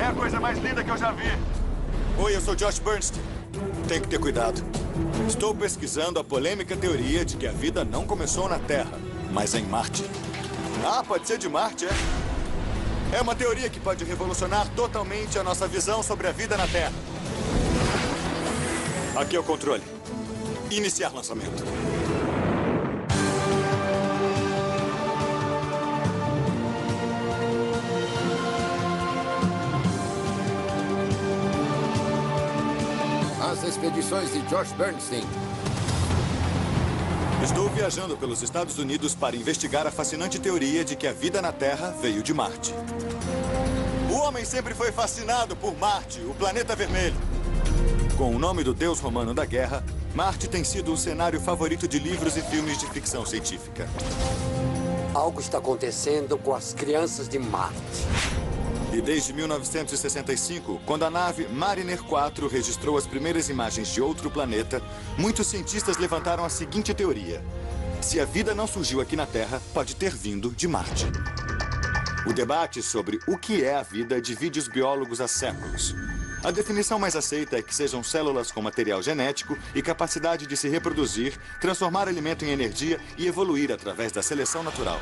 É a coisa mais linda que eu já vi. Oi, eu sou Josh Bernstein. Tem que ter cuidado. Estou pesquisando a polêmica teoria de que a vida não começou na Terra, mas em Marte. Ah, pode ser de Marte, é? É uma teoria que pode revolucionar totalmente a nossa visão sobre a vida na Terra. Aqui é o controle. Iniciar lançamento. As expedições de Josh Bernstein. Estou viajando pelos Estados Unidos para investigar a fascinante teoria de que a vida na Terra veio de Marte. O homem sempre foi fascinado por Marte, o planeta vermelho. Com o nome do deus romano da guerra, Marte tem sido o cenário favorito de livros e filmes de ficção científica. Algo está acontecendo com as crianças de Marte. E desde 1965, quando a nave Mariner 4 registrou as primeiras imagens de outro planeta, muitos cientistas levantaram a seguinte teoria: se a vida não surgiu aqui na Terra, pode ter vindo de Marte. O debate sobre o que é a vida divide os biólogos há séculos. A definição mais aceita é que sejam células com material genético e capacidade de se reproduzir, transformar alimento em energia e evoluir através da seleção natural.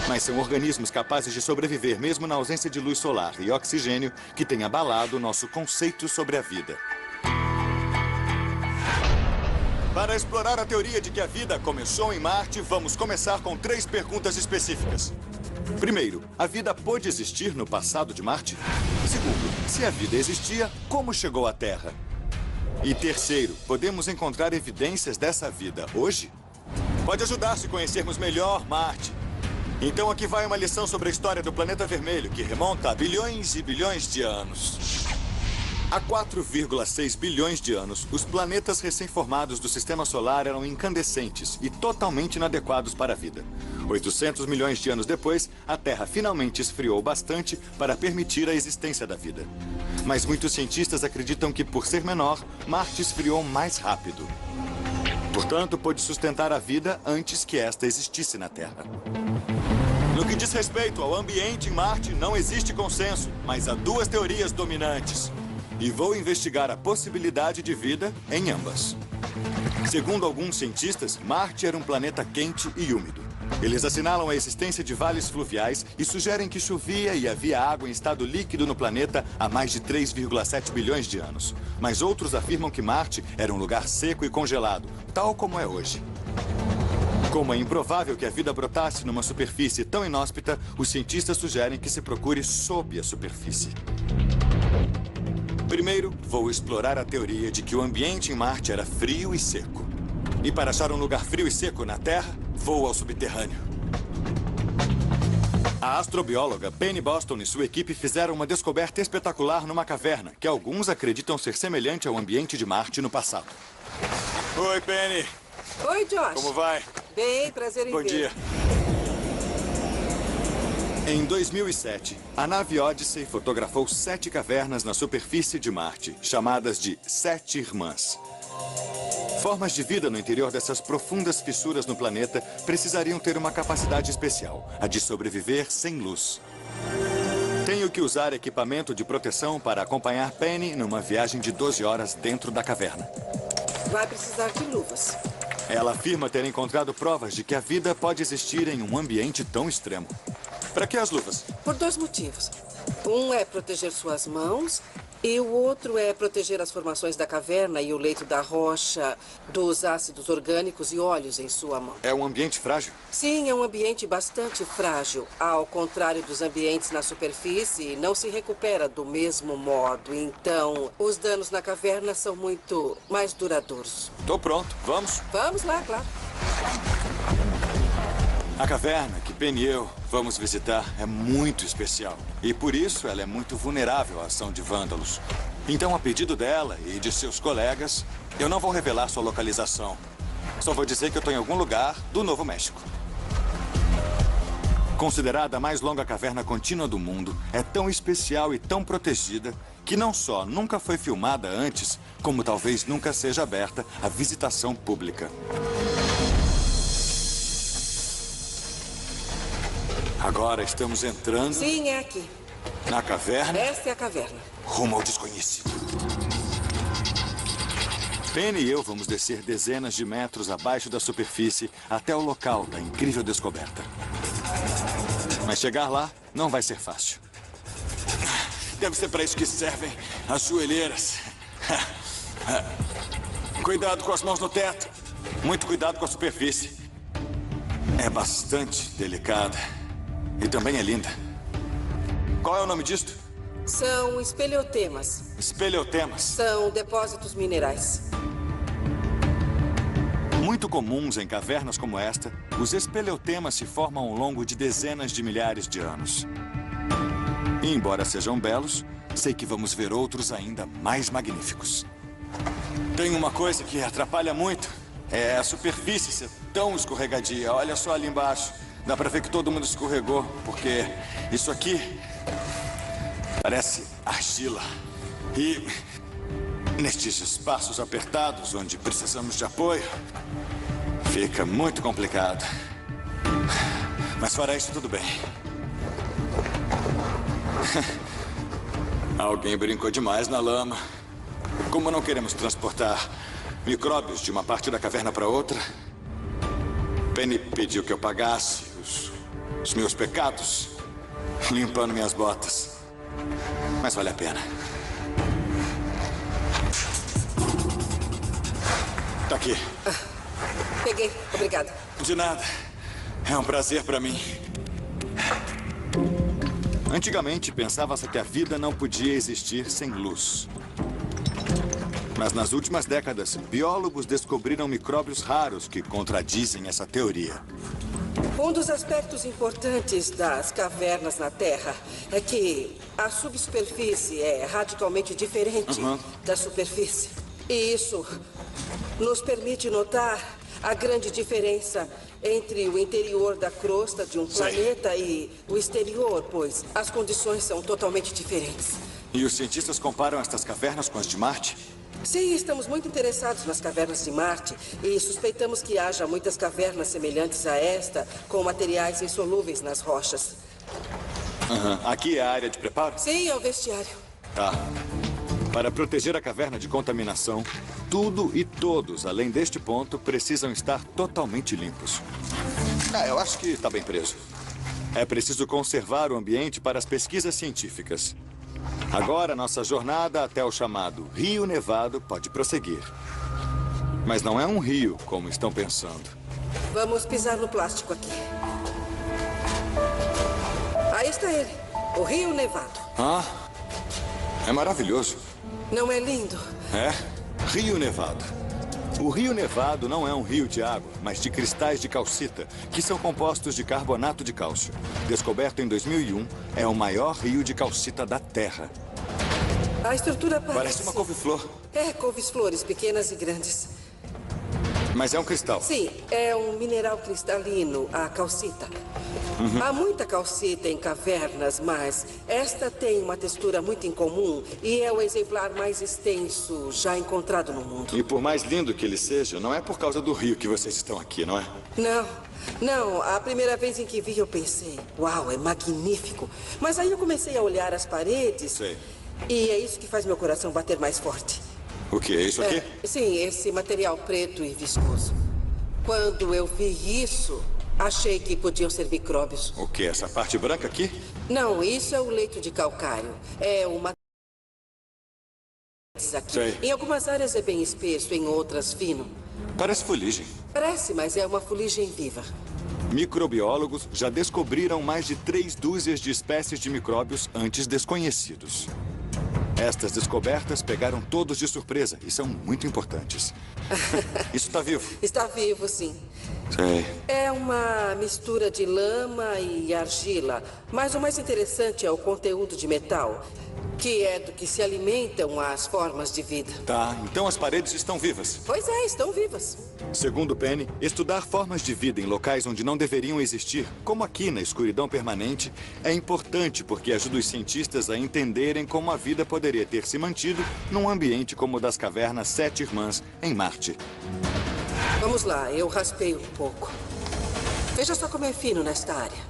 Mas são organismos capazes de sobreviver mesmo na ausência de luz solar e oxigênio que têm abalado nosso conceito sobre a vida. Para explorar a teoria de que a vida começou em Marte, vamos começar com 3 perguntas específicas. Primeiro, a vida pôde existir no passado de Marte? Segundo, se a vida existia, como chegou à Terra? E terceiro, podemos encontrar evidências dessa vida hoje? Pode ajudar se conhecermos melhor Marte. Então aqui vai uma lição sobre a história do planeta vermelho, que remonta a bilhões e bilhões de anos. Há 4,6 bilhões de anos, os planetas recém-formados do Sistema Solar eram incandescentes e totalmente inadequados para a vida. 800 milhões de anos depois, a Terra finalmente esfriou bastante para permitir a existência da vida. Mas muitos cientistas acreditam que, por ser menor, Marte esfriou mais rápido. Portanto, pôde sustentar a vida antes que esta existisse na Terra. No que diz respeito ao ambiente em Marte, não existe consenso, mas há 2 teorias dominantes. E vou investigar a possibilidade de vida em ambas. Segundo alguns cientistas, Marte era um planeta quente e úmido. Eles assinalam a existência de vales fluviais e sugerem que chovia e havia água em estado líquido no planeta há mais de 3,7 bilhões de anos. Mas outros afirmam que Marte era um lugar seco e congelado, tal como é hoje. Como é improvável que a vida brotasse numa superfície tão inóspita, os cientistas sugerem que se procure sob a superfície. Primeiro, vou explorar a teoria de que o ambiente em Marte era frio e seco. E para achar um lugar frio e seco na Terra, vou ao subterrâneo. A astrobióloga Penny Boston e sua equipe fizeram uma descoberta espetacular numa caverna, que alguns acreditam ser semelhante ao ambiente de Marte no passado. Oi, Penny. Oi, Josh. Como vai? Bem, prazer em Bom ver. dia. Em 2007, a nave Odyssey fotografou 7 cavernas na superfície de Marte, chamadas de 7 Irmãs. Formas de vida no interior dessas profundas fissuras no planeta precisariam ter uma capacidade especial, a de sobreviver sem luz. Tenho que usar equipamento de proteção para acompanhar Penny numa viagem de 12 horas dentro da caverna. Vai precisar de luvas. Ela afirma ter encontrado provas de que a vida pode existir em um ambiente tão extremo. Para que as luvas? Por 2 motivos. Um é proteger suas mãos e o outro é proteger as formações da caverna e o leito da rocha dos ácidos orgânicos e óleos em sua mão. É um ambiente frágil? Sim, é um ambiente bastante frágil. Ao contrário dos ambientes na superfície, não se recupera do mesmo modo. Então, os danos na caverna são muito mais duradouros. Tô pronto. Vamos? Vamos lá, claro. A caverna que Penny e eu vamos visitar é muito especial. E por isso ela é muito vulnerável à ação de vândalos. Então, a pedido dela e de seus colegas, eu não vou revelar sua localização. Só vou dizer que eu estou em algum lugar do Novo México. Considerada a mais longa caverna contínua do mundo, é tão especial e tão protegida que não só nunca foi filmada antes, como talvez nunca seja aberta à visitação pública. Agora estamos entrando... Sim, é aqui. Na caverna? Esta é a caverna. Rumo ao desconhecido. Penny e eu vamos descer dezenas de metros abaixo da superfície até o local da incrível descoberta. Mas chegar lá não vai ser fácil. Deve ser para isso que servem as joelheiras. Cuidado com as mãos no teto. Muito cuidado com a superfície. É bastante delicada. E também é linda. Qual é o nome disto? São espeleotemas. Espeleotemas. São depósitos minerais. Muito comuns em cavernas como esta, os espeleotemas se formam ao longo de dezenas de milhares de anos. E, embora sejam belos, sei que vamos ver outros ainda mais magníficos. Tem uma coisa que atrapalha muito. É a superfície ser tão escorregadia. Olha só ali embaixo. Dá pra ver que todo mundo escorregou, porque isso aqui parece argila. E nestes espaços apertados, onde precisamos de apoio, fica muito complicado. Mas fora isso, tudo bem. Alguém brincou demais na lama. Como não queremos transportar micróbios de uma parte da caverna para outra, Penny pediu que eu pagasse os meus pecados limpando minhas botas. Mas vale a pena. Tá aqui. Peguei. Obrigada. De nada. É um prazer para mim. Antigamente, pensava-se que a vida não podia existir sem luz. Mas nas últimas décadas, biólogos descobriram micróbios raros que contradizem essa teoria. Um dos aspectos importantes das cavernas na Terra é que a subsuperfície é radicalmente diferente da superfície. E isso nos permite notar a grande diferença entre o interior da crosta de um planeta e o exterior, pois as condições são totalmente diferentes. E os cientistas comparam estas cavernas com as de Marte? Sim, estamos muito interessados nas cavernas de Marte e suspeitamos que haja muitas cavernas semelhantes a esta, com materiais insolúveis nas rochas. Aqui é a área de preparo? Sim, é o vestiário. Tá. Para proteger a caverna de contaminação, tudo e todos, além deste ponto, precisam estar totalmente limpos. Eu acho que está bem preso. É preciso conservar o ambiente para as pesquisas científicas. Agora, nossa jornada até o chamado Rio Nevado pode prosseguir. Mas não é um rio, como estão pensando. Vamos pisar no plástico aqui. Aí está ele, o Rio Nevado. É maravilhoso. Não é lindo? É, Rio Nevado. O Rio Nevado não é um rio de água, mas de cristais de calcita, que são compostos de carbonato de cálcio. Descoberto em 2001, é o maior rio de calcita da Terra. A estrutura Parece uma couve-flor. É, couves-flores, pequenas e grandes. Mas é um cristal. Sim, é um mineral cristalino, a calcita. Há muita calcita em cavernas, mas esta tem uma textura muito incomum e é o exemplar mais extenso já encontrado no mundo. E por mais lindo que ele seja, não é por causa do rio que vocês estão aqui, não é? Não. A primeira vez em que vi, eu pensei, uau, é magnífico. Mas aí eu comecei a olhar as paredes. Sei. E é isso que faz meu coração bater mais forte. O que? É isso aqui? Sim, esse material preto e viscoso. Quando eu vi isso, achei que podiam ser micróbios. O que? Essa parte branca aqui? Não, isso é o leito de calcário. É uma... aqui. Sei. Em algumas áreas é bem espesso, em outras fino. Parece fuligem. Parece, mas é uma fuligem viva. Microbiólogos já descobriram mais de 3 dúzias de espécies de micróbios antes desconhecidos. Estas descobertas pegaram todos de surpresa e são muito importantes. Isso está vivo? Está vivo, sim. Sei. É uma mistura de lama e argila. Mas o mais interessante é o conteúdo de metal, que é do que se alimentam as formas de vida. Tá, então as paredes estão vivas. Pois é, estão vivas. Segundo Penny, estudar formas de vida em locais onde não deveriam existir, como aqui na escuridão permanente, é importante porque ajuda os cientistas a entenderem como a vida poderia ter se mantido num ambiente como o das cavernas Sete Irmãs, em Marte. Vamos lá, eu raspei um pouco. Veja só como é fino nesta área.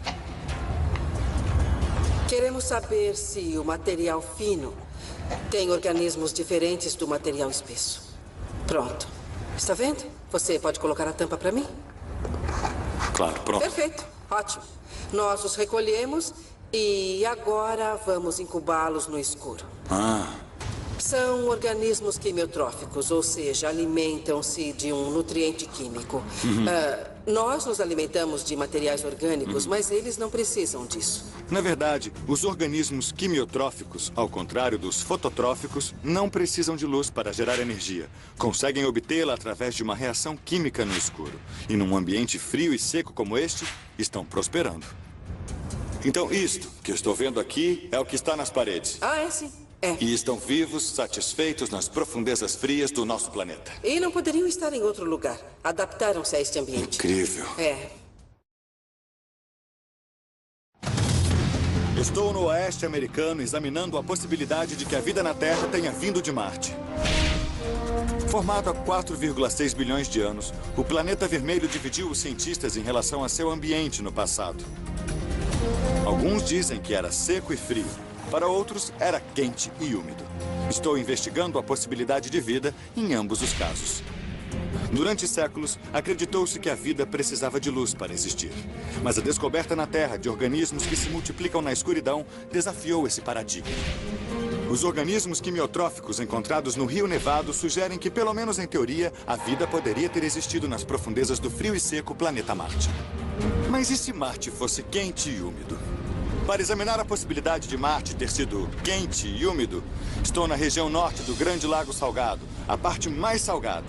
Queremos saber se o material fino tem organismos diferentes do material espesso. Pronto. Está vendo? Você pode colocar a tampa para mim? Claro, pronto. Perfeito. Ótimo. Nós os recolhemos e agora vamos incubá-los no escuro. São organismos quimiotróficos, ou seja, alimentam-se de um nutriente químico. Nós nos alimentamos de materiais orgânicos, mas eles não precisam disso. Na verdade, os organismos quimiotróficos, ao contrário dos fototróficos, não precisam de luz para gerar energia. Conseguem obtê-la através de uma reação química no escuro. E num ambiente frio e seco como este, estão prosperando. Então, isto que eu estou vendo aqui é o que está nas paredes. Ah, é sim. É. E estão vivos, satisfeitos nas profundezas frias do nosso planeta. E não poderiam estar em outro lugar. Adaptaram-se a este ambiente. Incrível. É. Estou no oeste americano examinando a possibilidade de que a vida na Terra tenha vindo de Marte. Formado há 4,6 bilhões de anos, o planeta vermelho dividiu os cientistas em relação a seu ambiente no passado. Alguns dizem que era seco e frio. Para outros, era quente e úmido. Estou investigando a possibilidade de vida em ambos os casos. Durante séculos, acreditou-se que a vida precisava de luz para existir. Mas a descoberta na Terra de organismos que se multiplicam na escuridão desafiou esse paradigma. Os organismos quimiotróficos encontrados no Rio Nevado sugerem que, pelo menos em teoria, a vida poderia ter existido nas profundezas do frio e seco planeta Marte. Mas e se Marte fosse quente e úmido? Para examinar a possibilidade de Marte ter sido quente e úmido, estou na região norte do Grande Lago Salgado, a parte mais salgada.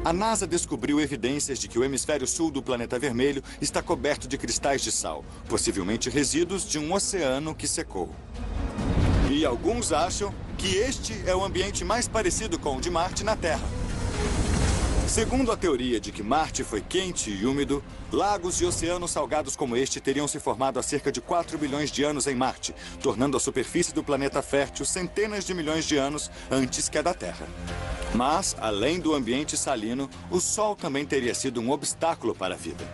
A NASA descobriu evidências de que o hemisfério sul do planeta vermelho está coberto de cristais de sal, possivelmente resíduos de um oceano que secou. E alguns acham que este é o ambiente mais parecido com o de Marte na Terra. Segundo a teoria de que Marte foi quente e úmido, lagos e oceanos salgados como este teriam se formado há cerca de 4 bilhões de anos em Marte, tornando a superfície do planeta fértil centenas de milhões de anos antes que a da Terra. Mas, além do ambiente salino, o Sol também teria sido um obstáculo para a vida.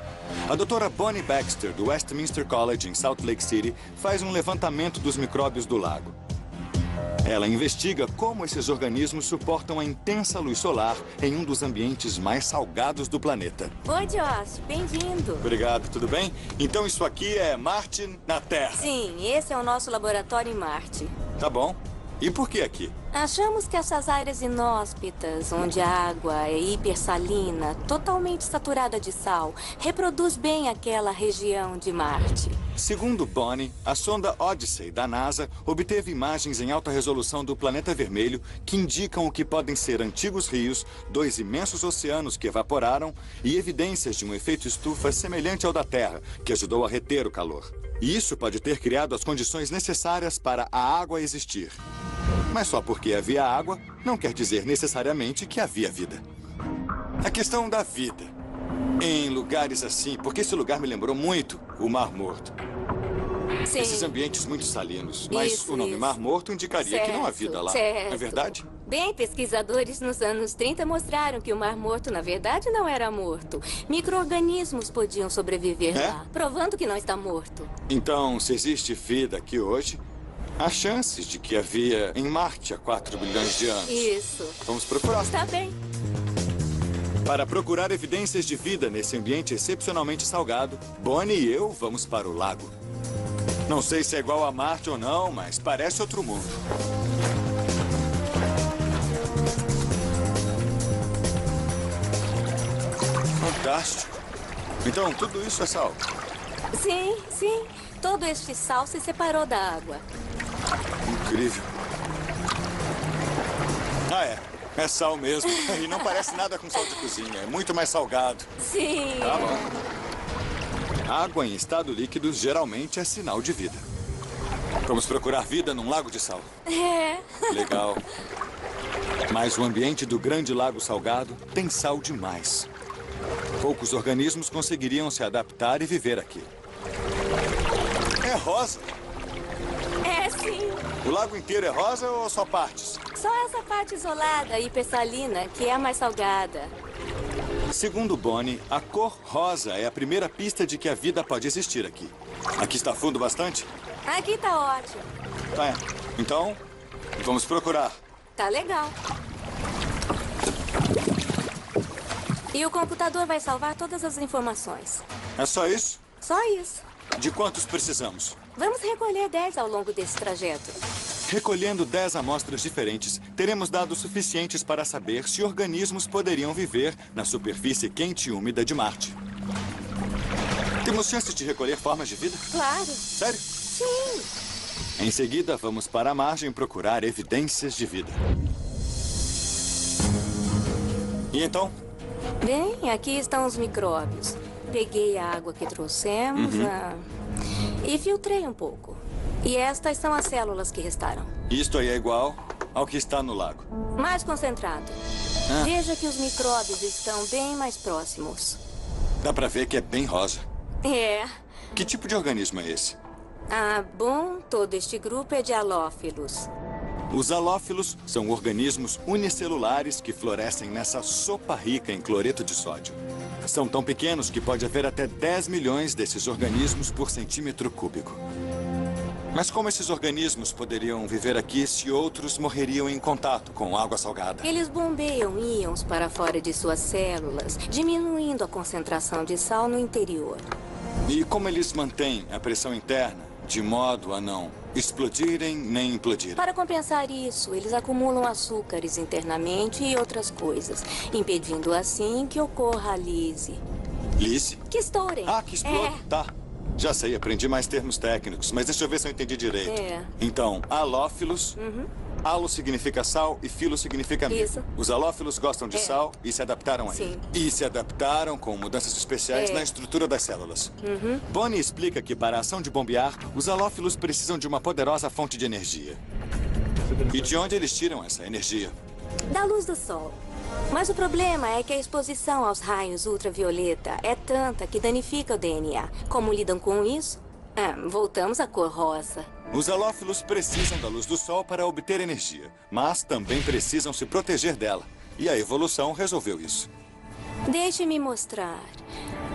A doutora Bonnie Baxter, do Westminster College, em Salt Lake City, faz um levantamento dos micróbios do lago. Ela investiga como esses organismos suportam a intensa luz solar em um dos ambientes mais salgados do planeta. Oi, Josh. Bem-vindo. Obrigado, tudo bem? Então isso aqui é Marte na Terra? Sim, esse é o nosso laboratório em Marte. Tá bom. E por que aqui? Achamos que essas áreas inóspitas, onde a água é hipersalina, totalmente saturada de sal, reproduz bem aquela região de Marte. Segundo Bonnie, a sonda Odyssey da NASA obteve imagens em alta resolução do planeta vermelho que indicam o que podem ser antigos rios, 2 imensos oceanos que evaporaram e evidências de um efeito estufa semelhante ao da Terra, que ajudou a reter o calor. E isso pode ter criado as condições necessárias para a água existir. Mas só porque havia água, não quer dizer necessariamente que havia vida. A questão da vida. Em lugares assim, porque esse lugar me lembrou muito o Mar Morto. Sim. Esses ambientes muito salinos. Mas Isso, o nome isso. Mar Morto indicaria que não há vida lá. Certo. É verdade? Bem, pesquisadores nos anos 30 mostraram que o Mar Morto, na verdade, não era morto. Micro-organismos podiam sobreviver lá, provando que não está morto. Então, se existe vida aqui hoje, há chances de que havia em Marte há 4 bilhões de anos. Isso. Vamos procurar. Está bem. Para procurar evidências de vida nesse ambiente excepcionalmente salgado, Bonnie e eu vamos para o lago. Não sei se é igual a Marte ou não, mas parece outro mundo. Fantástico. Então, tudo isso é sal? Sim, sim. Todo este sal se separou da água. Incrível. Ah, é. É sal mesmo. E não parece nada com sal de cozinha. É muito mais salgado. Sim. Tá bom. Água em estado líquido geralmente é sinal de vida. Vamos procurar vida num lago de sal. É. Legal. Mas o ambiente do Grande Lago Salgado tem sal demais. Poucos organismos conseguiriam se adaptar e viver aqui. É rosa. É, sim. O lago inteiro é rosa ou só partes? Só essa parte isolada, hipersalina, que é a mais salgada. Segundo Bonnie, a cor rosa é a primeira pista de que a vida pode existir aqui. Aqui está fundo bastante? Aqui tá ótimo. Tá, então, vamos procurar. Tá legal. E o computador vai salvar todas as informações. É só isso? Só isso. De quantos precisamos? Vamos recolher 10 ao longo desse trajeto. Recolhendo 10 amostras diferentes, teremos dados suficientes para saber se organismos poderiam viver na superfície quente e úmida de Marte. Temos chances de recolher formas de vida? Claro. Sério? Sim. Em seguida, vamos para a margem procurar evidências de vida. E então? Bem, aqui estão os micróbios. Peguei a água que trouxemos e filtrei um pouco. E estas são as células que restaram. Isto aí é igual ao que está no lago. Mais concentrado. Veja que os micróbios estão bem mais próximos. Dá pra ver que é bem rosa. É. Que tipo de organismo é esse? Ah, bom, todo este grupo é de halófilos. Os halófilos são organismos unicelulares que florescem nessa sopa rica em cloreto de sódio. São tão pequenos que pode haver até 10 milhões desses organismos por centímetro cúbico. Mas como esses organismos poderiam viver aqui se outros morreriam em contato com água salgada? Eles bombeiam íons para fora de suas células, diminuindo a concentração de sal no interior. E como eles mantêm a pressão interna, de modo a não explodirem nem implodirem? Para compensar isso, eles acumulam açúcares internamente e outras coisas, impedindo assim que ocorra a lise. Lise? Que estourem. Ah, que exploda. É. Tá. Já sei, aprendi mais termos técnicos, mas deixa eu ver se eu entendi direito. É. Então, halófilos, halo significa sal e filo significa amigo. Isso. Os halófilos gostam de sal e se adaptaram a ele. Sim. E se adaptaram com mudanças especiais na estrutura das células. Bonnie explica que para a ação de bombear, os halófilos precisam de uma poderosa fonte de energia. E de onde eles tiram essa energia? Da luz do sol. Mas o problema é que a exposição aos raios ultravioleta é tanta que danifica o DNA. Como lidam com isso? Voltamos à cor rosa. Os halófilos precisam da luz do sol para obter energia, mas também precisam se proteger dela. E a evolução resolveu isso. Deixe-me mostrar.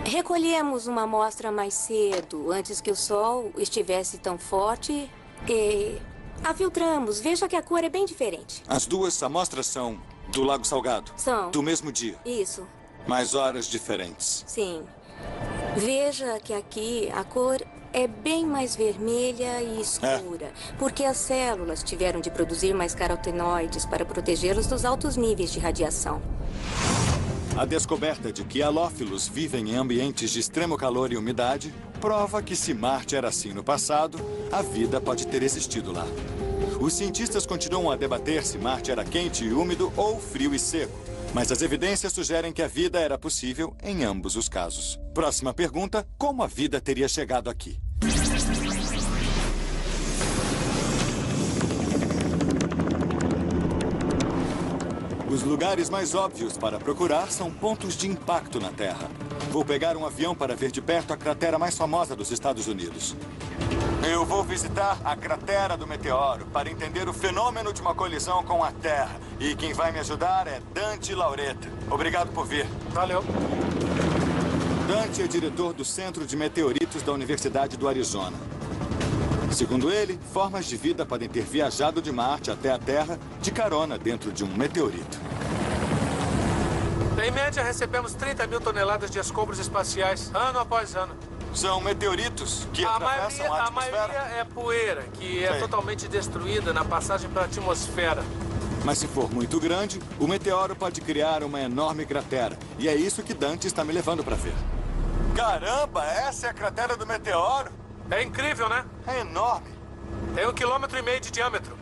Recolhemos uma amostra mais cedo, antes que o sol estivesse tão forte, e a filtramos. Veja que a cor é bem diferente. As duas amostras são do Lago Salgado? São. Do mesmo dia? Isso, Mas horas diferentes. sim. Veja que aqui a cor é bem mais vermelha e escura, porque as células tiveram de produzir mais carotenoides para protegê-los dos altos níveis de radiação. A descoberta de que halófilos vivem em ambientes de extremo calor e umidade prova que se Marte era assim no passado, a vida pode ter existido lá. Os cientistas continuam a debater se Marte era quente e úmido ou frio e seco, mas as evidências sugerem que a vida era possível em ambos os casos. Próxima pergunta: como a vida teria chegado aqui? Os lugares mais óbvios para procurar são pontos de impacto na Terra. Vou pegar um avião para ver de perto a cratera mais famosa dos Estados Unidos. Eu vou visitar a cratera do meteoro para entender o fenômeno de uma colisão com a Terra. E quem vai me ajudar é Dante Laureta. Obrigado por vir. Valeu. Dante é diretor do Centro de Meteoritos da Universidade do Arizona. Segundo ele, formas de vida podem ter viajado de Marte até a Terra de carona dentro de um meteorito. Em média, recebemos 30 mil toneladas de escombros espaciais, ano após ano. São meteoritos que atravessam a A maioria atmosfera. é poeira, que é Sei. totalmente destruída na passagem para a atmosfera. Mas se for muito grande, o meteoro pode criar uma enorme cratera. E é isso que Dante está me levando para ver. Caramba, essa é a cratera do meteoro? É incrível, né? É enorme. Tem 1,5 km de diâmetro.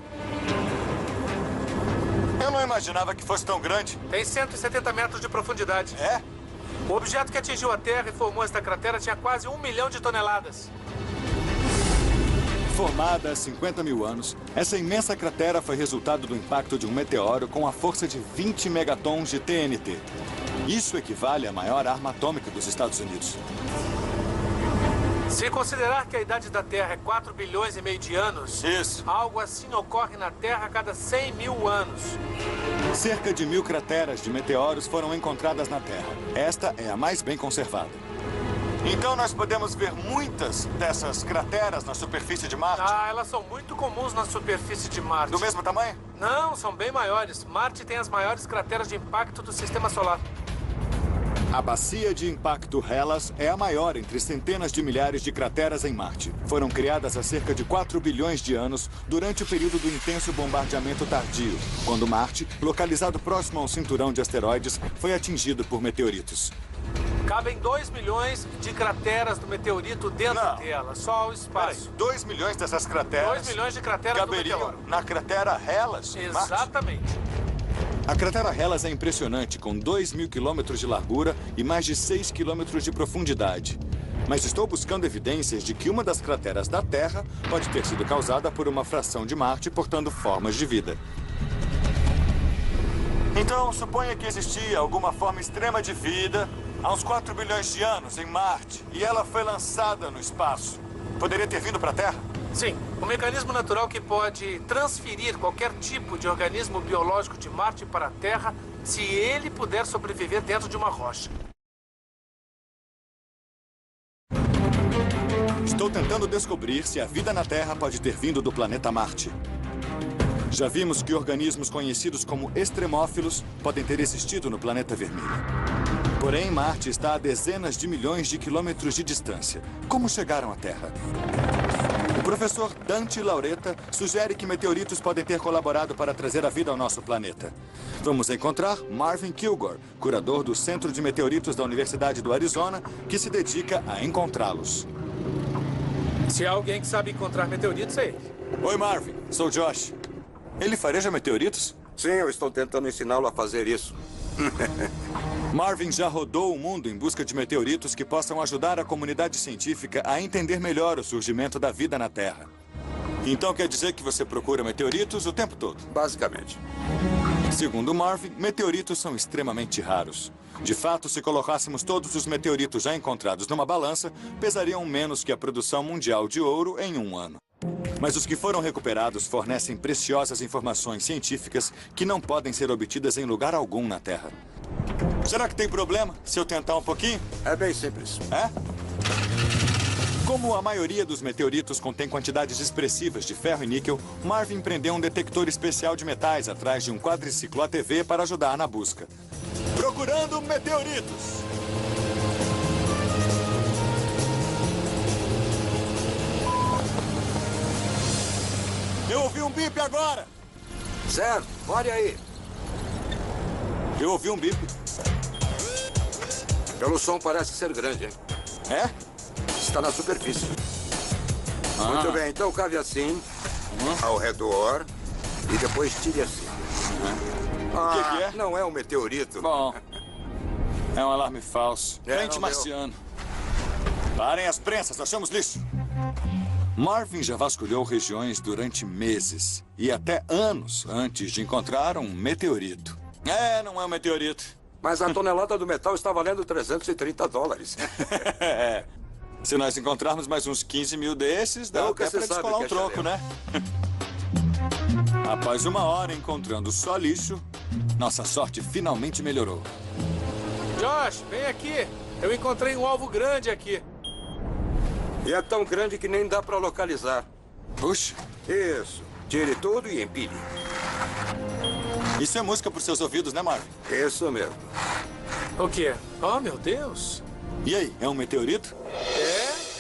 Eu não imaginava que fosse tão grande. Tem 170 metros de profundidade. É? O objeto que atingiu a Terra e formou esta cratera tinha quase 1 milhão de toneladas. Formada há 50 mil anos, essa imensa cratera foi resultado do impacto de um meteoro com a força de 20 megatons de TNT. Isso equivale à maior arma atômica dos Estados Unidos. Se considerar que a idade da Terra é 4 bilhões e meio de anos, Isso. algo assim ocorre na Terra a cada 100 mil anos. Cerca de 1000 crateras de meteoros foram encontradas na Terra. Esta é a mais bem conservada. Então nós podemos ver muitas dessas crateras na superfície de Marte? Ah, elas são muito comuns na superfície de Marte. Do mesmo tamanho? Não, são bem maiores. Marte tem as maiores crateras de impacto do Sistema Solar. A bacia de impacto Hellas é a maior entre centenas de milhares de crateras em Marte. Foram criadas há cerca de 4 bilhões de anos durante o período do intenso bombardeamento tardio, quando Marte, localizado próximo ao cinturão de asteroides, foi atingido por meteoritos. Cabem 2 milhões de crateras do meteorito dentro dela, só o espaço. 2 milhões dessas crateras 2 milhões de crateras do caberiam meteoro. na cratera Hellas? Exatamente. Marte? A cratera Hellas é impressionante, com 2.000 quilômetros de largura e mais de 6 quilômetros de profundidade. Mas estou buscando evidências de que uma das crateras da Terra pode ter sido causada por uma fração de Marte portando formas de vida. Então, suponha que existia alguma forma extrema de vida há uns 4 bilhões de anos em Marte e ela foi lançada no espaço. Poderia ter vindo para a Terra? Sim, um mecanismo natural que pode transferir qualquer tipo de organismo biológico de Marte para a Terra se ele puder sobreviver dentro de uma rocha. Estou tentando descobrir se a vida na Terra pode ter vindo do planeta Marte. Já vimos que organismos conhecidos como extremófilos podem ter existido no planeta vermelho. Porém, Marte está a dezenas de milhões de quilômetros de distância. Como chegaram à Terra? O professor Dante Laureta sugere que meteoritos podem ter colaborado para trazer a vida ao nosso planeta. Vamos encontrar Marvin Kilgore, curador do Centro de Meteoritos da Universidade do Arizona, que se dedica a encontrá-los. Se há alguém que sabe encontrar meteoritos, é ele. Oi, Marvin. Sou Josh. Ele fareja meteoritos? Sim, eu estou tentando ensiná-lo a fazer isso. Marvin já rodou o mundo em busca de meteoritos que possam ajudar a comunidade científica a entender melhor o surgimento da vida na Terra. Então quer dizer que você procura meteoritos o tempo todo? Basicamente. Segundo Marvin, meteoritos são extremamente raros. De fato, se colocássemos todos os meteoritos já encontrados numa balança, pesariam menos que a produção mundial de ouro em um ano. Mas os que foram recuperados fornecem preciosas informações científicas que não podem ser obtidas em lugar algum na Terra. Será que tem problema se eu tentar um pouquinho? É bem simples. É? Como a maioria dos meteoritos contém quantidades expressivas de ferro e níquel, Marvin prendeu um detector especial de metais atrás de um quadriciclo ATV para ajudar na busca. Procurando meteoritos! Eu ouvi um bip agora! Certo, olha aí. Eu ouvi um bip. Pelo som parece ser grande, hein? É? Está na superfície. Muito bem, então cave assim, ao redor, e depois tire assim. O que é? Não é um meteorito. Bom, é um alarme falso. É, Frente não marciano. Parem as prensas, achamos lixo. Marvin já vasculhou regiões durante meses e até anos antes de encontrar um meteorito. É, não é um meteorito. Mas a tonelada do metal está valendo $330. É. Se nós encontrarmos mais uns 15 mil desses, dá Nunca até se pra sabe descolar o um que troco, né? Após uma hora encontrando só lixo, nossa sorte finalmente melhorou. Josh, vem aqui. Eu encontrei um alvo grande aqui. E é tão grande que nem dá para localizar. Puxa, Isso. Tire tudo e empilhe. isso é música pros seus ouvidos, né, Marvin? Isso mesmo. O quê? Oh, meu Deus. E aí, é um meteorito?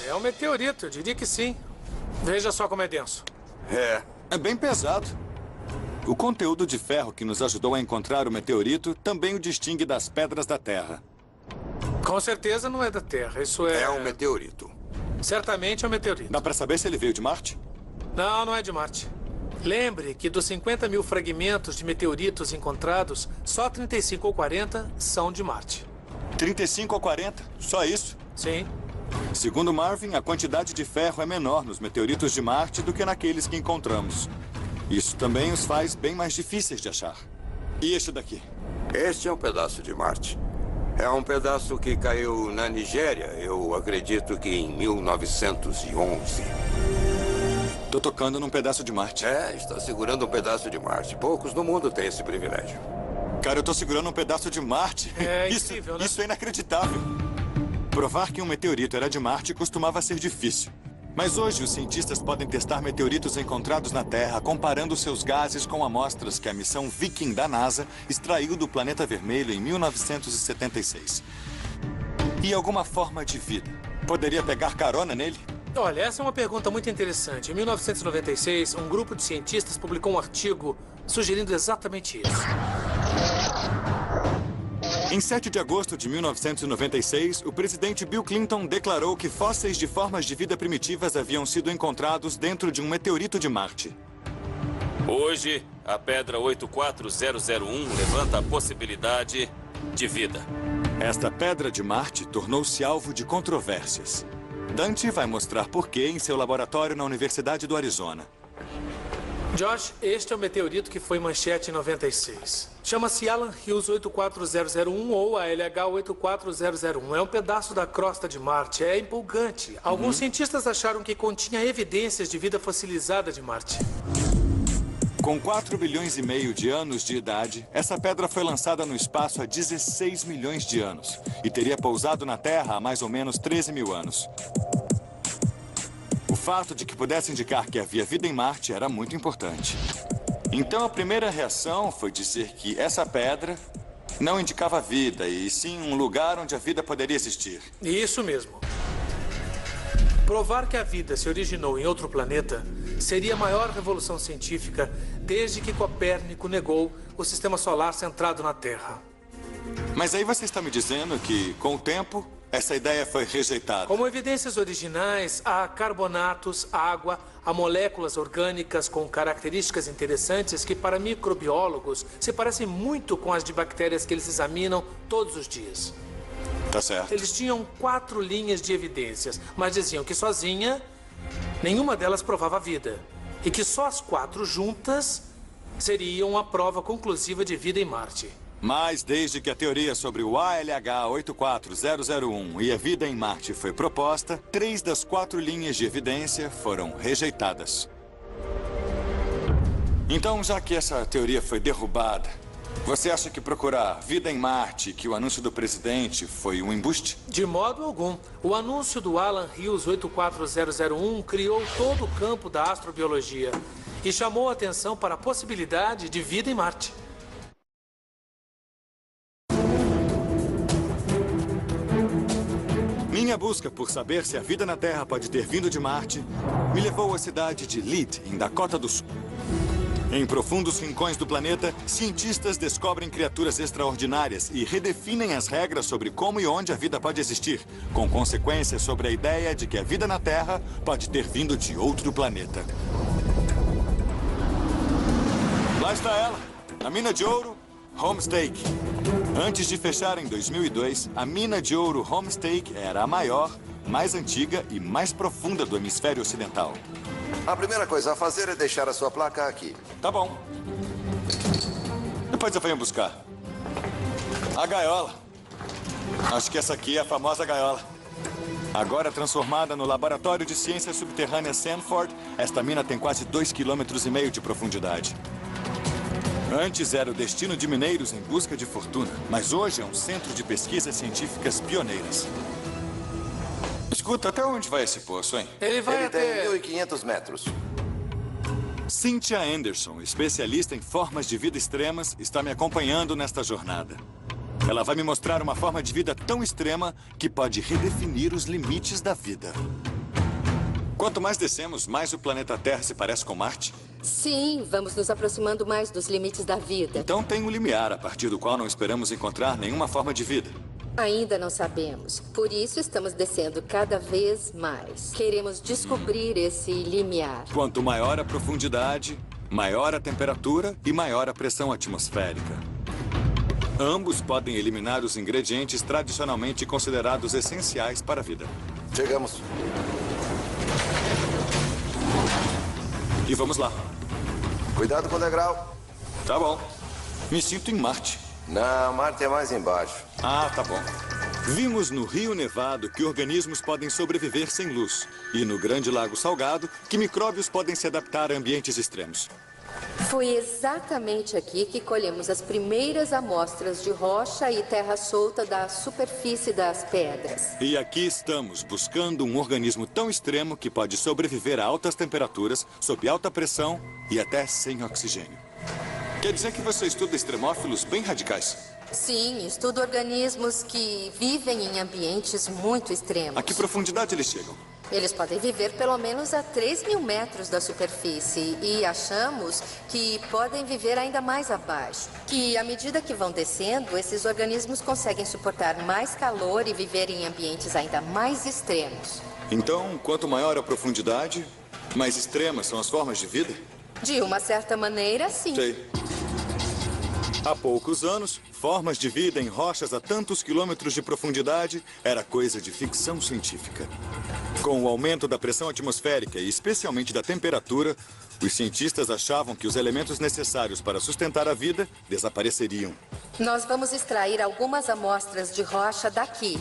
É um meteorito, eu diria que sim. Veja só como é denso. É bem pesado. O conteúdo de ferro que nos ajudou a encontrar o meteorito também o distingue das pedras da Terra. Com certeza não é da Terra, isso é... É um meteorito. Certamente é um meteorito. Dá pra saber se ele veio de Marte? Não, não é de Marte. Lembre que dos 50 mil fragmentos de meteoritos encontrados, só 35 ou 40 são de Marte. 35 ou 40? Só isso? Sim. Segundo Marvin, a quantidade de ferro é menor nos meteoritos de Marte do que naqueles que encontramos. Isso também os faz bem mais difíceis de achar. E este daqui? Este é um pedaço de Marte. É um pedaço que caiu na Nigéria, eu acredito que em 1911. Tô tocando num pedaço de Marte. Está segurando um pedaço de Marte. Poucos no mundo têm esse privilégio. Cara, eu tô segurando um pedaço de Marte. É Isso, incrível, né? isso é inacreditável. Provar que um meteorito era de Marte costumava ser difícil. Mas hoje os cientistas podem testar meteoritos encontrados na Terra comparando seus gases com amostras que a missão Viking da NASA extraiu do planeta vermelho em 1976. E alguma forma de vida poderia pegar carona nele? Olha, essa é uma pergunta muito interessante. Em 1996, um grupo de cientistas publicou um artigo sugerindo exatamente isso. Em 7 de agosto de 1996, o presidente Bill Clinton declarou que fósseis de formas de vida primitivas haviam sido encontrados dentro de um meteorito de Marte. Hoje, a pedra 84001 levanta a possibilidade de vida. Esta pedra de Marte tornou-se alvo de controvérsias. Dante vai mostrar por quê em seu laboratório na Universidade do Arizona. Josh, este é o meteorito que foi manchete em 96. Chama-se Alan Hills 84001 ou ALH 84001. É um pedaço da crosta de Marte. É empolgante. Alguns cientistas acharam que continha evidências de vida fossilizada de Marte. Com 4,5 bilhões de anos de idade, essa pedra foi lançada no espaço há 16 milhões de anos e teria pousado na Terra há mais ou menos 13 mil anos. O fato de que pudesse indicar que havia vida em Marte era muito importante. Então a primeira reação foi dizer que essa pedra não indicava vida, e sim um lugar onde a vida poderia existir. Isso mesmo. Provar que a vida se originou em outro planeta seria a maior revolução científica desde que Copérnico negou o sistema solar centrado na Terra. Mas aí você está me dizendo que, com o tempo, essa ideia foi rejeitada. Como evidências originais, há carbonatos, água, há moléculas orgânicas com características interessantes que, para microbiólogos, se parecem muito com as de bactérias que eles examinam todos os dias. Tá certo. Eles tinham 4 linhas de evidências, mas diziam que sozinha, nenhuma delas provava vida. E que só as 4 juntas seriam a prova conclusiva de vida em Marte. Mas desde que a teoria sobre o ALH 84001 e a vida em Marte foi proposta, 3 das 4 linhas de evidência foram rejeitadas. Então, já que essa teoria foi derrubada, você acha que procurar vida em Marte, que o anúncio do presidente foi um embuste? De modo algum. O anúncio do Alan Hills 84001 criou todo o campo da astrobiologia e chamou a atenção para a possibilidade de vida em Marte. Minha busca por saber se a vida na Terra pode ter vindo de Marte me levou à cidade de Lead, em Dakota do Sul. Em profundos rincões do planeta, cientistas descobrem criaturas extraordinárias e redefinem as regras sobre como e onde a vida pode existir, com consequências sobre a ideia de que a vida na Terra pode ter vindo de outro planeta. Lá está ela, a mina de ouro Homestake. Antes de fechar em 2002, a mina de ouro Homestake era a maior, mais antiga e mais profunda do hemisfério ocidental. A primeira coisa a fazer é deixar a sua placa aqui. Tá bom. Depois eu venho buscar. A gaiola. Acho que essa aqui é a famosa gaiola. Agora transformada no Laboratório de Ciências Subterrâneas Sanford, esta mina tem quase 2,5 km de profundidade. Antes era o destino de mineiros em busca de fortuna, mas hoje é um centro de pesquisas científicas pioneiras. Escuta, até onde vai esse poço, hein? Ele vai Ele até... tem 1.500 metros. Cynthia Anderson, especialista em formas de vida extremas, está me acompanhando nesta jornada. Ela vai me mostrar uma forma de vida tão extrema que pode redefinir os limites da vida. Quanto mais descemos, mais o planeta Terra se parece com Marte. Sim, vamos nos aproximando mais dos limites da vida. Então tem um limiar a partir do qual não esperamos encontrar nenhuma forma de vida. Ainda não sabemos. Por isso estamos descendo cada vez mais. Queremos descobrir esse limiar. Quanto maior a profundidade, maior a temperatura e maior a pressão atmosférica. Ambos podem eliminar os ingredientes tradicionalmente considerados essenciais para a vida. Chegamos. E vamos lá. Cuidado com o degrau. Tá bom. Me sinto em Marte. Não, Marte é mais embaixo. Ah, tá bom. Vimos no Rio Nevado que organismos podem sobreviver sem luz. E no Grande Lago Salgado que micróbios podem se adaptar a ambientes extremos. Foi exatamente aqui que colhemos as primeiras amostras de rocha e terra solta da superfície das pedras. E aqui estamos, buscando um organismo tão extremo que pode sobreviver a altas temperaturas, sob alta pressão e até sem oxigênio. Quer dizer que você estuda extremófilos bem radicais? Sim, estudo organismos que vivem em ambientes muito extremos. A que profundidade eles chegam? Eles podem viver pelo menos a 3.000 metros da superfície e achamos que podem viver ainda mais abaixo. Que à medida que vão descendo, esses organismos conseguem suportar mais calor e viver em ambientes ainda mais extremos. Então, quanto maior a profundidade, mais extremas são as formas de vida? De uma certa maneira, sim. Sei. Há poucos anos, formas de vida em rochas a tantos quilômetros de profundidade era coisa de ficção científica. Com o aumento da pressão atmosférica e especialmente da temperatura, os cientistas achavam que os elementos necessários para sustentar a vida desapareceriam. Nós vamos extrair algumas amostras de rocha daqui.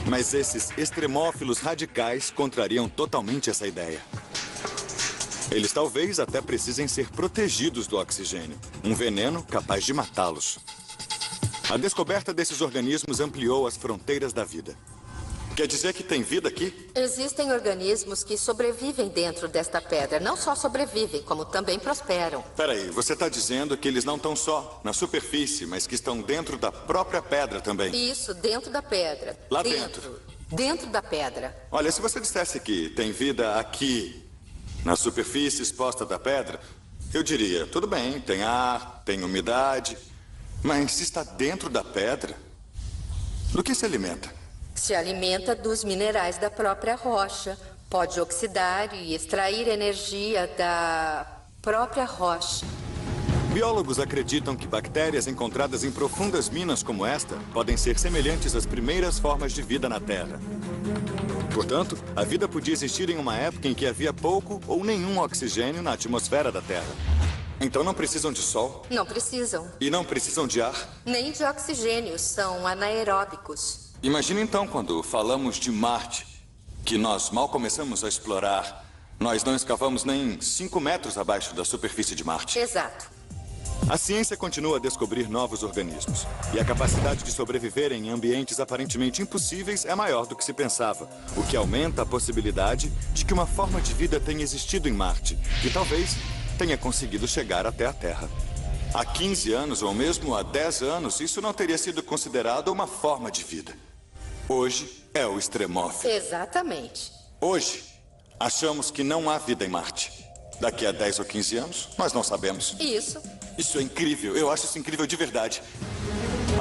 Mas esses extremófilos radicais contrariam totalmente essa ideia. Eles talvez até precisem ser protegidos do oxigênio, um veneno capaz de matá-los. A descoberta desses organismos ampliou as fronteiras da vida. Quer dizer que tem vida aqui? Existem organismos que sobrevivem dentro desta pedra. Não só sobrevivem, como também prosperam. Peraí, você está dizendo que eles não estão só na superfície, mas que estão dentro da própria pedra também? Isso, dentro da pedra. Lá dentro? Dentro da pedra. Olha, se você dissesse que tem vida aqui, na superfície exposta da pedra, eu diria, tudo bem, tem ar, tem umidade, mas se está dentro da pedra, do que se alimenta? Se alimenta dos minerais da própria rocha. Pode oxidar e extrair energia da própria rocha. Biólogos acreditam que bactérias encontradas em profundas minas como esta podem ser semelhantes às primeiras formas de vida na Terra. Portanto, a vida podia existir em uma época em que havia pouco ou nenhum oxigênio na atmosfera da Terra. Então não precisam de sol? Não precisam. E não precisam de ar? Nem de oxigênio, são anaeróbicos. Imagina então quando falamos de Marte, que nós mal começamos a explorar. Nós não escavamos nem 5 metros abaixo da superfície de Marte. Exato. A ciência continua a descobrir novos organismos. E a capacidade de sobreviver em ambientes aparentemente impossíveis é maior do que se pensava, o que aumenta a possibilidade de que uma forma de vida tenha existido em Marte, que talvez tenha conseguido chegar até a Terra. Há 15 anos ou mesmo há 10 anos, isso não teria sido considerado uma forma de vida. Hoje é o extremófilo. Exatamente. Hoje, achamos que não há vida em Marte. Daqui a 10 ou 15 anos, nós não sabemos. Isso. Isso é incrível. Eu acho isso incrível de verdade.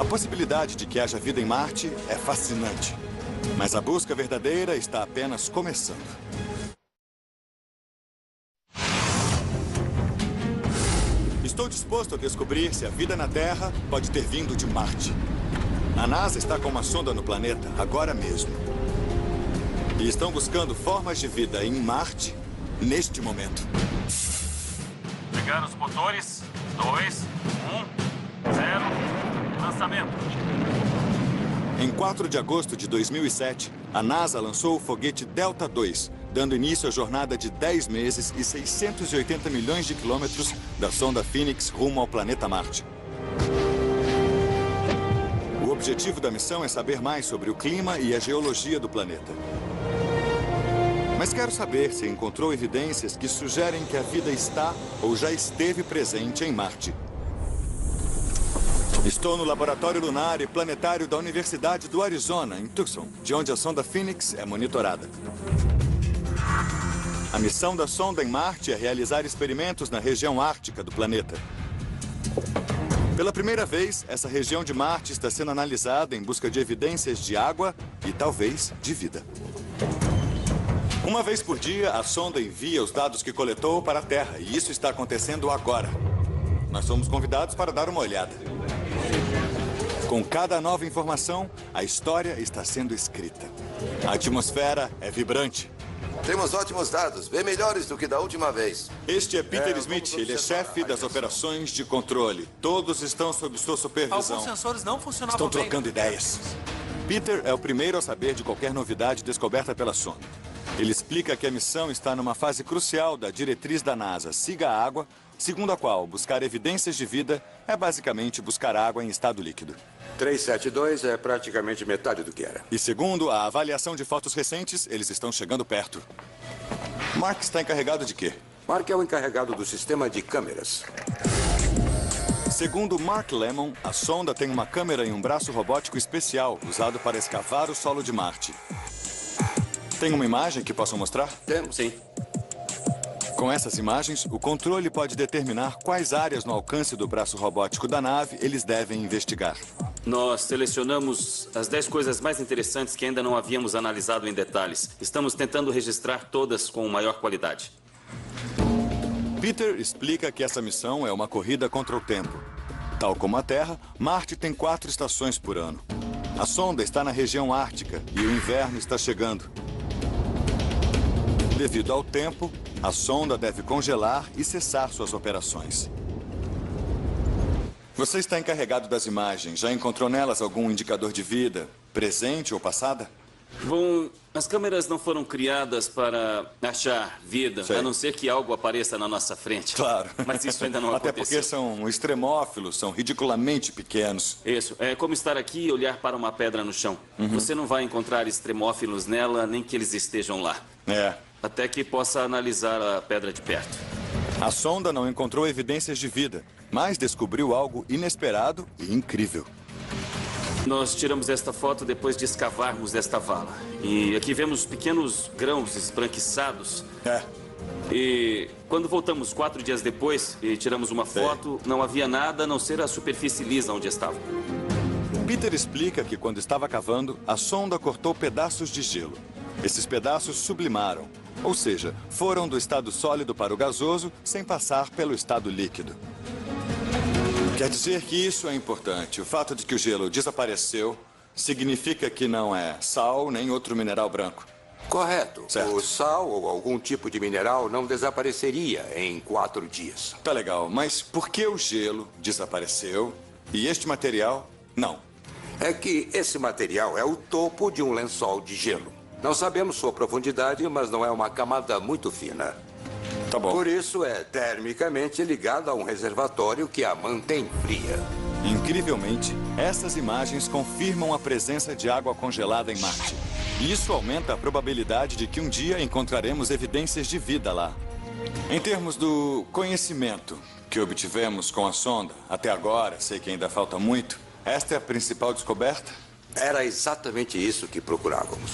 A possibilidade de que haja vida em Marte é fascinante. Mas a busca verdadeira está apenas começando. Estou disposto a descobrir se a vida na Terra pode ter vindo de Marte. A NASA está com uma sonda no planeta agora mesmo. E estão buscando formas de vida em Marte neste momento. Ligar os motores. 2, 1, 0. Lançamento. Em 4 de agosto de 2007, a NASA lançou o foguete Delta II, dando início à jornada de 10 meses e 680 milhões de quilômetros da sonda Phoenix rumo ao planeta Marte. O objetivo da missão é saber mais sobre o clima e a geologia do planeta. Mas quero saber se encontrou evidências que sugerem que a vida está ou já esteve presente em Marte. Estou no Laboratório Lunar e Planetário da Universidade do Arizona, em Tucson, de onde a sonda Phoenix é monitorada. A missão da sonda em Marte é realizar experimentos na região ártica do planeta. Pela primeira vez, essa região de Marte está sendo analisada em busca de evidências de água e talvez de vida. Uma vez por dia, a sonda envia os dados que coletou para a Terra, e isso está acontecendo agora. Nós somos convidados para dar uma olhada. Com cada nova informação, a história está sendo escrita. A atmosfera é vibrante. Temos ótimos dados, bem melhores do que da última vez. Este é Peter Smith, ele é chefe das operações de controle. Todos estão sob sua supervisão. Alguns sensores não funcionavam Estão bem. trocando ideias. Peter é o primeiro a saber de qualquer novidade descoberta pela sonda. Ele explica que a missão está numa fase crucial da diretriz da NASA, Siga a Água, segundo a qual buscar evidências de vida é basicamente buscar água em estado líquido. 372 é praticamente metade do que era. E segundo a avaliação de fotos recentes, eles estão chegando perto. Mark está encarregado de quê? Mark é o encarregado do sistema de câmeras. Segundo Mark Lemon, a sonda tem uma câmera e um braço robótico especial usado para escavar o solo de Marte. Tem uma imagem que possam mostrar? Temos, sim. Com essas imagens, o controle pode determinar quais áreas no alcance do braço robótico da nave eles devem investigar. Nós selecionamos as 10 coisas mais interessantes que ainda não havíamos analisado em detalhes. Estamos tentando registrar todas com maior qualidade. Peter explica que essa missão é uma corrida contra o tempo. Tal como a Terra, Marte tem 4 estações por ano. A sonda está na região ártica e o inverno está chegando. Devido ao tempo, a sonda deve congelar e cessar suas operações. Você está encarregado das imagens. Já encontrou nelas algum indicador de vida, presente ou passada? Bom, as câmeras não foram criadas para achar vida, Sei. a não ser que algo apareça na nossa frente. Claro. Mas isso ainda não Até aconteceu. porque são extremófilos, são ridiculamente pequenos. Isso, é como estar aqui e olhar para uma pedra no chão. Você não vai encontrar extremófilos nela, nem que eles estejam lá. É. Até que possa analisar a pedra de perto. A sonda não encontrou evidências de vida, mas descobriu algo inesperado e incrível. Nós tiramos esta foto depois de escavarmos esta vala. E aqui vemos pequenos grãos esbranquiçados. É. E quando voltamos 4 dias depois e tiramos uma foto, não havia nada a não ser a superfície lisa onde estava. Peter explica que quando estava cavando, a sonda cortou pedaços de gelo. Esses pedaços sublimaram, ou seja, foram do estado sólido para o gasoso sem passar pelo estado líquido. Quer dizer que isso é importante. O fato de que o gelo desapareceu significa que não é sal nem outro mineral branco. Correto. Certo. O sal ou algum tipo de mineral não desapareceria em 4 dias. Tá legal, mas por que o gelo desapareceu e este material não? É que esse material é o topo de um lençol de gelo. Não sabemos sua profundidade, mas não é uma camada muito fina. Tá bom. Por isso é termicamente ligado a um reservatório que a mantém fria. Incrivelmente, essas imagens confirmam a presença de água congelada em Marte. E isso aumenta a probabilidade de que um dia encontraremos evidências de vida lá. Em termos do conhecimento que obtivemos com a sonda, até agora, sei que ainda falta muito, esta é a principal descoberta? Era exatamente isso que procurávamos.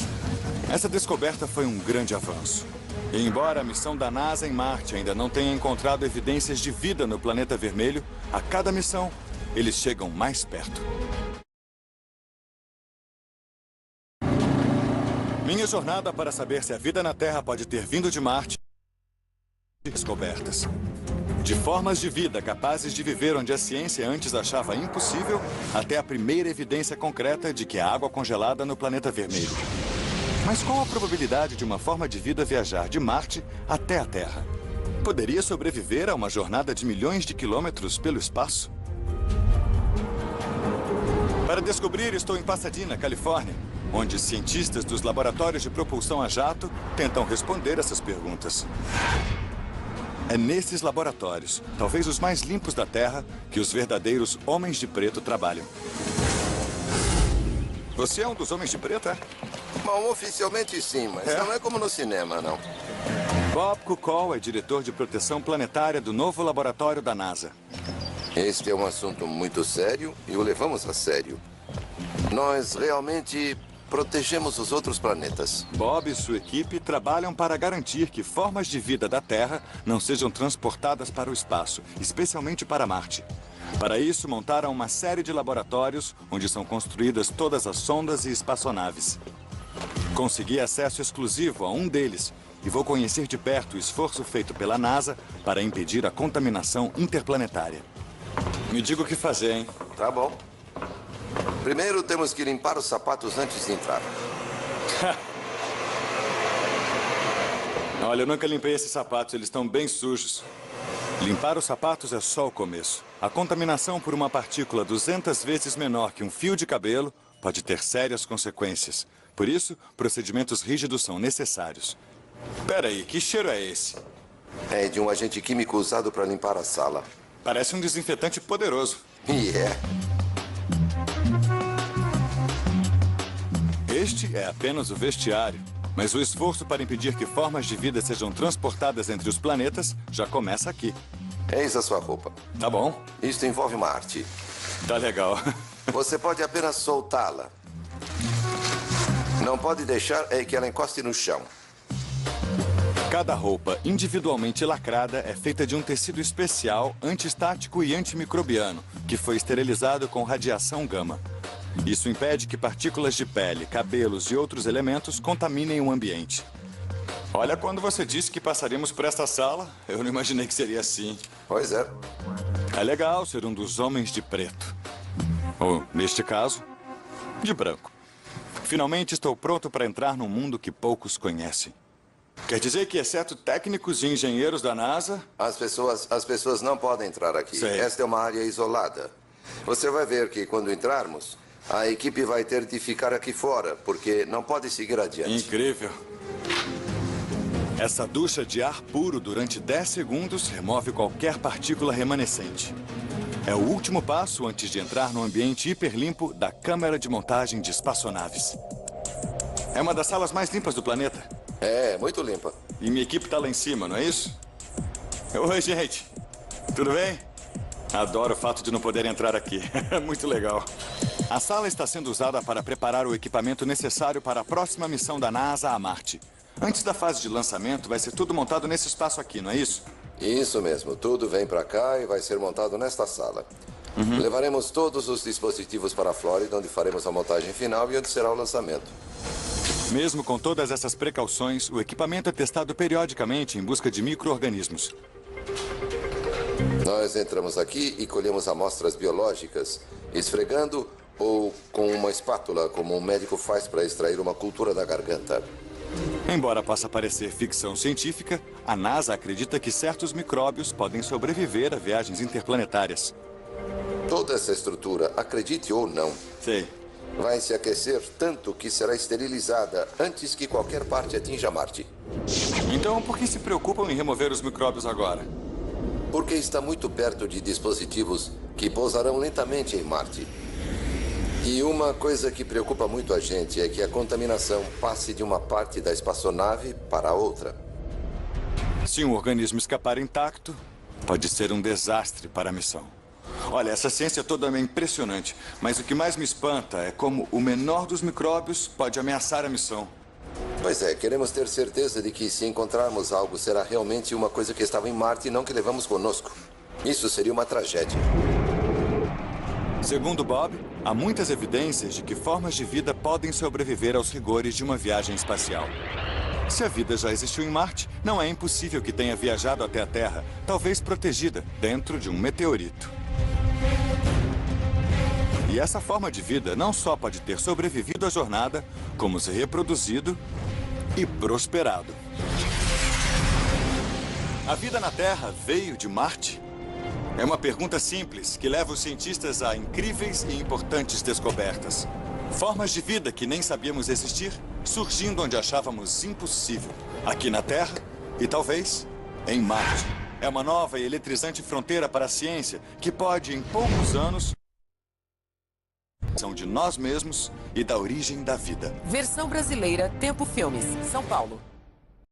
Essa descoberta foi um grande avanço. E embora a missão da NASA em Marte ainda não tenha encontrado evidências de vida no planeta vermelho, a cada missão, eles chegam mais perto. Minha jornada para saber se a vida na Terra pode ter vindo de Marte descobertas. De formas de vida capazes de viver onde a ciência antes achava impossível, até a primeira evidência concreta de que há água congelada no planeta vermelho. Mas qual a probabilidade de uma forma de vida viajar de Marte até a Terra? Poderia sobreviver a uma jornada de milhões de quilômetros pelo espaço? Para descobrir, estou em Pasadena, Califórnia, onde cientistas dos laboratórios de propulsão a jato tentam responder essas perguntas. É nesses laboratórios, talvez os mais limpos da Terra, que os verdadeiros homens de preto trabalham. Você é um dos homens de preto, é? Bom, oficialmente sim, mas não é como no cinema, não. Bob Kukol é diretor de proteção planetária do novo laboratório da NASA. Este é um assunto muito sério e o levamos a sério. Nós realmente protegemos os outros planetas. Bob e sua equipe trabalham para garantir que formas de vida da Terra não sejam transportadas para o espaço, especialmente para Marte. Para isso, montaram uma série de laboratórios onde são construídas todas as sondas e espaçonaves. Consegui acesso exclusivo a um deles e vou conhecer de perto o esforço feito pela NASA para impedir a contaminação interplanetária. Me diga o que fazer, hein? Tá bom. Primeiro temos que limpar os sapatos antes de entrar. Olha, eu nunca limpei esses sapatos, eles estão bem sujos. Limpar os sapatos é só o começo. A contaminação por uma partícula 200 vezes menor que um fio de cabelo pode ter sérias consequências. Por isso, procedimentos rígidos são necessários. Pera aí, que cheiro é esse? É de um agente químico usado para limpar a sala. Parece um desinfetante poderoso. E é. Este é apenas o vestiário. Mas o esforço para impedir que formas de vida sejam transportadas entre os planetas já começa aqui. Eis a sua roupa. Tá bom. Isto envolve uma arte. Tá legal. Você pode apenas soltá-la. Não pode deixar que ela encoste no chão. Cada roupa individualmente lacrada é feita de um tecido especial, antiestático e antimicrobiano, que foi esterilizado com radiação gama. Isso impede que partículas de pele, cabelos e outros elementos contaminem o ambiente. Olha, quando você disse que passaríamos por esta sala, eu não imaginei que seria assim. Pois é. É legal ser um dos homens de preto. Ou, neste caso, de branco. Finalmente estou pronto para entrar num mundo que poucos conhecem. Quer dizer que, exceto técnicos e engenheiros da NASA... As pessoas não podem entrar aqui. Sei. Esta é uma área isolada. Você vai ver que, quando entrarmos, a equipe vai ter de ficar aqui fora, porque não pode seguir adiante. Incrível. Essa ducha de ar puro durante 10 segundos remove qualquer partícula remanescente. É o último passo antes de entrar no ambiente hiperlimpo da câmara de montagem de espaçonaves. É uma das salas mais limpas do planeta. É, muito limpa. E minha equipe tá lá em cima, não é isso? Oi, gente. Tudo bem? Adoro o fato de não poder entrar aqui. É muito legal. A sala está sendo usada para preparar o equipamento necessário para a próxima missão da NASA a Marte. Antes da fase de lançamento, vai ser tudo montado nesse espaço aqui, não é isso? Isso mesmo. Tudo vem para cá e vai ser montado nesta sala. Levaremos todos os dispositivos para a Flórida, onde faremos a montagem final e onde será o lançamento. Mesmo com todas essas precauções, o equipamento é testado periodicamente em busca de micro-organismos. Nós entramos aqui e colhemos amostras biológicas, esfregando ou com uma espátula, como um médico faz para extrair uma cultura da garganta. Embora possa parecer ficção científica, a NASA acredita que certos micróbios podem sobreviver a viagens interplanetárias. Toda essa estrutura, acredite ou não, Sei. vai se aquecer tanto que será esterilizada antes que qualquer parte atinja Marte. Então, por que se preocupam em remover os micróbios agora? Porque está muito perto de dispositivos que pousarão lentamente em Marte. E uma coisa que preocupa muito a gente é que a contaminação passe de uma parte da espaçonave para outra. Se um organismo escapar intacto, pode ser um desastre para a missão. Olha, essa ciência toda é impressionante, mas o que mais me espanta é como o menor dos micróbios pode ameaçar a missão. Pois é, queremos ter certeza de que se encontrarmos algo, será realmente uma coisa que estava em Marte e não que levamos conosco. Isso seria uma tragédia. Segundo Bob, há muitas evidências de que formas de vida podem sobreviver aos rigores de uma viagem espacial. Se a vida já existiu em Marte, não é impossível que tenha viajado até a Terra, talvez protegida, dentro de um meteorito. E essa forma de vida não só pode ter sobrevivido à jornada, como se reproduzido e prosperado. A vida na Terra veio de Marte? É uma pergunta simples que leva os cientistas a incríveis e importantes descobertas. Formas de vida que nem sabíamos existir, surgindo onde achávamos impossível. Aqui na Terra e talvez em Marte. É uma nova e eletrizante fronteira para a ciência que pode, em poucos anos, de nós mesmos e da origem da vida. Versão brasileira, Tempo Filmes, São Paulo.